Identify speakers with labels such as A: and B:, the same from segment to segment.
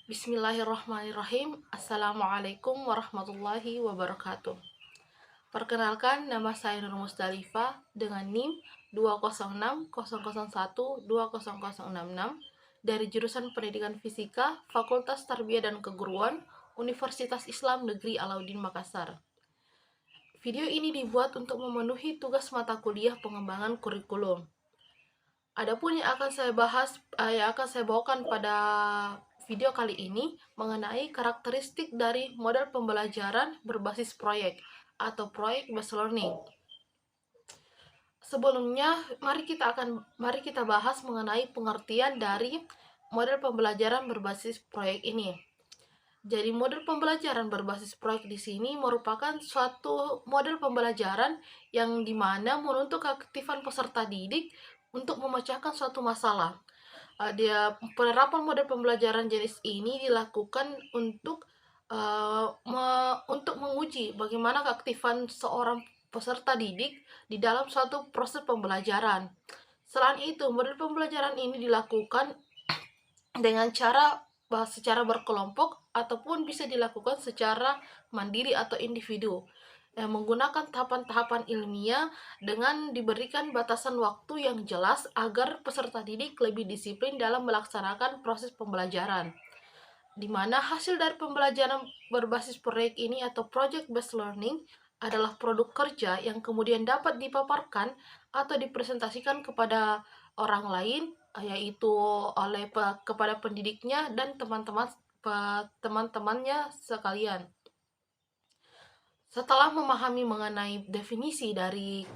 A: Bismillahirrahmanirrahim. Assalamualaikum warahmatullahi wabarakatuh. Perkenalkan, nama saya Nur Musdalifah dengan NIM 20600120066 dari jurusan Pendidikan Fisika, Fakultas Tarbiyah dan Keguruan, Universitas Islam Negeri Alauddin Makassar. Video ini dibuat untuk memenuhi tugas mata kuliah pengembangan kurikulum. Adapun yang akan saya bahas, yang akan saya bawakan pada video kali ini mengenai karakteristik dari model pembelajaran berbasis proyek atau project based learning. Sebelumnya, mari kita bahas mengenai pengertian dari model pembelajaran berbasis proyek ini. Jadi model pembelajaran berbasis proyek di sini merupakan suatu model pembelajaran yang dimana menuntut keaktifan peserta didik untuk memecahkan suatu masalah. Penerapan model pembelajaran jenis ini dilakukan untuk menguji bagaimana keaktifan seorang peserta didik di dalam suatu proses pembelajaran. Selain itu, model pembelajaran ini dilakukan dengan cara secara berkelompok ataupun bisa dilakukan secara mandiri atau individu yang menggunakan tahapan-tahapan ilmiah dengan diberikan batasan waktu yang jelas agar peserta didik lebih disiplin dalam melaksanakan proses pembelajaran, di mana hasil dari pembelajaran berbasis proyek ini atau project based learning adalah produk kerja yang kemudian dapat dipaparkan atau dipresentasikan kepada orang lain, yaitu kepada pendidiknya dan teman-temannya sekalian. Setelah memahami mengenai definisi dari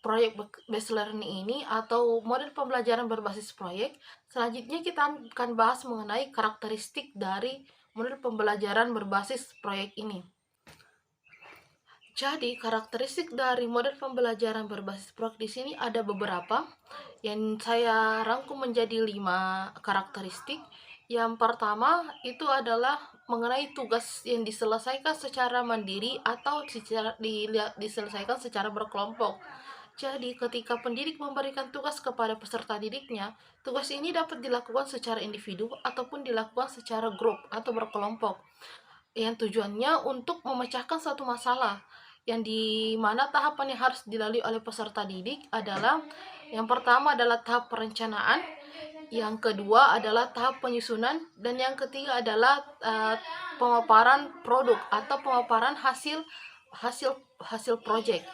A: proyek based learning ini atau model pembelajaran berbasis proyek, selanjutnya kita akan bahas mengenai karakteristik dari model pembelajaran berbasis proyek ini. Jadi, karakteristik dari model pembelajaran berbasis proyek di sini ada beberapa yang saya rangkum menjadi 5 karakteristik. Yang pertama itu adalah mengenai tugas yang diselesaikan secara mandiri atau diselesaikan secara berkelompok. Jadi, ketika pendidik memberikan tugas kepada peserta didiknya, tugas ini dapat dilakukan secara individu ataupun dilakukan secara grup atau berkelompok, yang tujuannya untuk memecahkan suatu masalah, yang dimana tahapan yang harus dilalui oleh peserta didik adalah yang pertama adalah tahap perencanaan, yang kedua adalah tahap penyusunan, dan yang ketiga adalah pemaparan produk atau pemaparan hasil proyek.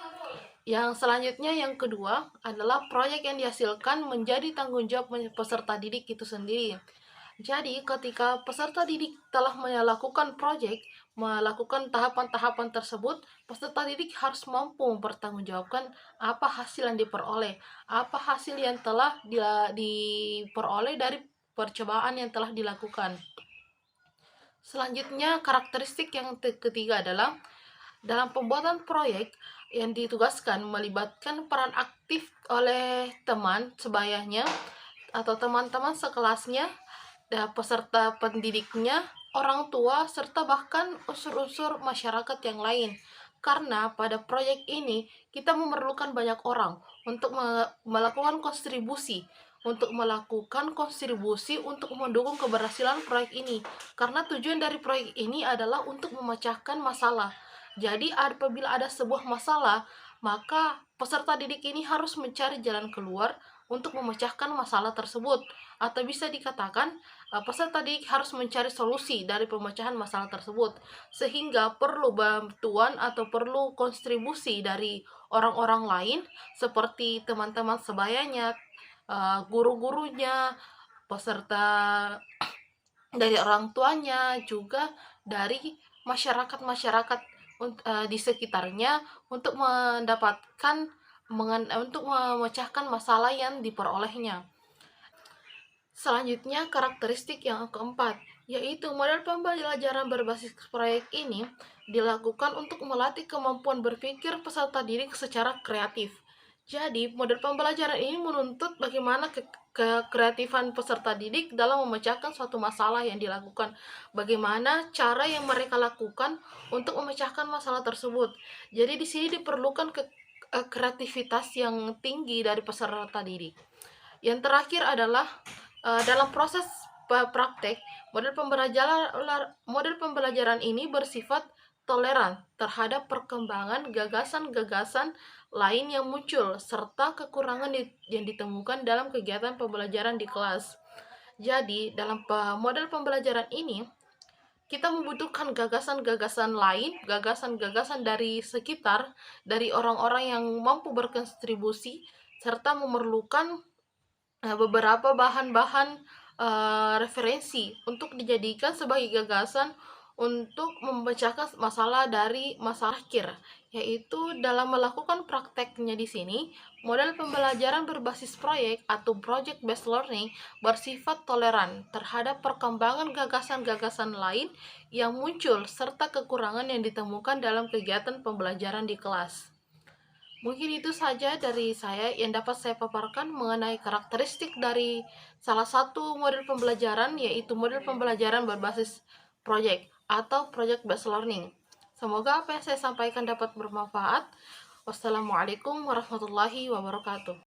A: Yang selanjutnya yang kedua adalah proyek yang dihasilkan menjadi tanggung jawab peserta didik itu sendiri. Jadi, ketika peserta didik telah melakukan melakukan tahapan-tahapan tersebut, peserta didik harus mampu mempertanggungjawabkan apa hasil yang diperoleh, apa hasil yang telah diperoleh dari percobaan yang telah dilakukan. Selanjutnya, karakteristik yang ketiga adalah dalam pembuatan proyek yang ditugaskan melibatkan peran aktif oleh teman sebayanya atau teman-teman sekelasnya, peserta pendidiknya, orang tua, serta bahkan unsur-unsur masyarakat yang lain. Karena pada proyek ini kita memerlukan banyak orang untuk melakukan kontribusi untuk mendukung keberhasilan proyek ini. Karena tujuan dari proyek ini adalah untuk memecahkan masalah. Jadi apabila ada sebuah masalah, maka peserta didik ini harus mencari jalan keluar untuk memecahkan masalah tersebut, atau bisa dikatakan peserta didik harus mencari solusi dari pemecahan masalah tersebut, sehingga perlu bantuan atau perlu kontribusi dari orang-orang lain seperti teman-teman sebayanya, guru-gurunya, peserta dari orang tuanya, juga dari masyarakat-masyarakat di sekitarnya untuk untuk memecahkan masalah yang diperolehnya. Selanjutnya, karakteristik yang keempat, yaitu model pembelajaran berbasis proyek ini dilakukan untuk melatih kemampuan berpikir peserta didik secara kreatif. Jadi, model pembelajaran ini menuntut bagaimana kreatifan peserta didik dalam memecahkan suatu masalah yang dilakukan. Bagaimana cara yang mereka lakukan untuk memecahkan masalah tersebut. Jadi, di sini diperlukan kreativitas yang tinggi dari peserta didik. Yang terakhir adalah dalam proses praktek, model pembelajaran ini bersifat toleran terhadap perkembangan gagasan-gagasan lain yang muncul serta kekurangan yang ditemukan dalam kegiatan pembelajaran di kelas. Jadi, dalam model pembelajaran ini, kita membutuhkan gagasan-gagasan lain, gagasan-gagasan dari sekitar, dari orang-orang yang mampu berkontribusi, serta memerlukan beberapa bahan-bahan referensi untuk dijadikan sebagai gagasan untuk memecahkan masalah dari masalah akhir, yaitu dalam melakukan prakteknya di sini, model pembelajaran berbasis proyek atau project based learning bersifat toleran terhadap perkembangan gagasan-gagasan lain yang muncul serta kekurangan yang ditemukan dalam kegiatan pembelajaran di kelas. Mungkin itu saja dari saya yang dapat saya paparkan mengenai karakteristik dari salah satu model pembelajaran, yaitu model pembelajaran berbasis project atau project based learning. Semoga apa yang saya sampaikan dapat bermanfaat. Wassalamualaikum warahmatullahi wabarakatuh.